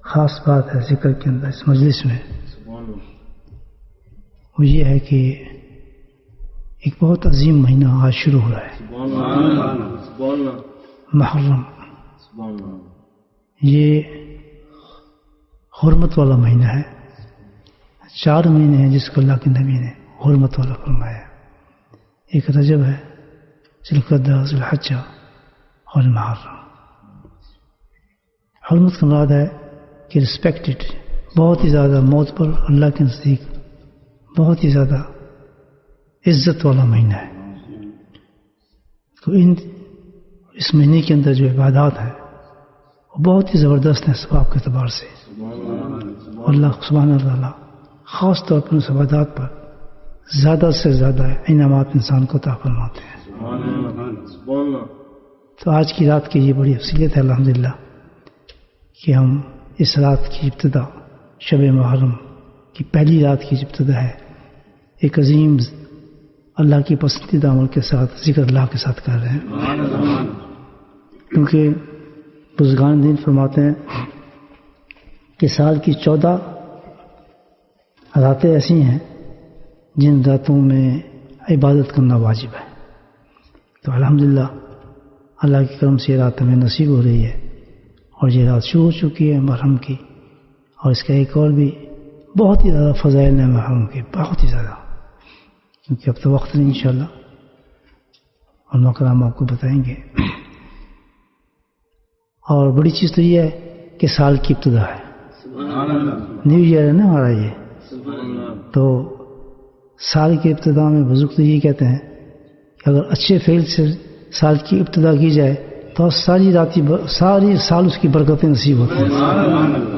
خاص بات ہے ذکر کے اندر اس مجلس میں، وہ یہ ہے کہ ایک بہت عظیم مہینہ آج شروع ہو رہا ہے، محرم۔ یہ حرمت والا مہینہ ہے، 4 مہینے ہیں جس کو اللہ کے نبی نے حرمت والا فرمایا۔ ایک رجب ہے، ذوالقعدہ، ذوالحجہ اور محرم۔ حرمت کا مراد ہے کہ رسپیکٹڈ، بہت ہی زیادہ موت پر اللہ کے نزدیک بہت ہی زیادہ عزت والا مہینہ ہے۔ تو اس مہینے کے اندر جو عبادات ہیں وہ بہت ہی زبردست ہیں ثواب کے اعتبار سے، اور اللہ سبحانہ وتعالیٰ خاص طور پر اس عبادات پر زیادہ سے زیادہ انعامات انسان کو عطا فرماتے ہیں۔ تو آج کی رات کی یہ بڑی افضلیت ہے الحمدللہ کہ ہم اس رات کی ابتدا، شب محرم کی پہلی رات کی ابتدا ہے، ایک عظیم اللہ کی پسندیدہ عمل کے ساتھ، ذکر اللہ کے ساتھ کر رہے ہیں، کیونکہ بزرگان دین فرماتے ہیں کہ سال کی 14 راتیں ایسی ہیں جن راتوں میں عبادت کرنا واجب ہے۔ تو الحمدللہ اللہ کے کرم سے یہ رات ہمیں نصیب ہو رہی ہے، اور یہ رات شروع ہو چکی ہے محرم کی، اور اس کا ایک اور بھی بہت ہی زیادہ فضائل ہیں محرم کے، بہت ہی زیادہ، کیونکہ اب تو وقت نہیں انشاءاللہ، اور مکرم آپ کو بتائیں گے۔ اور بڑی چیز تو یہ ہے کہ سال کی ابتدا ہے، نیو ایئر ہے نا ہمارا یہ، تو سال کی ابتدا میں بزرگ تو یہ کہتے ہیں کہ اگر اچھے فعل سے سال کی ابتدا کی جائے تو ساری سال اس کی برکتیں نصیب ہوتی ہیں۔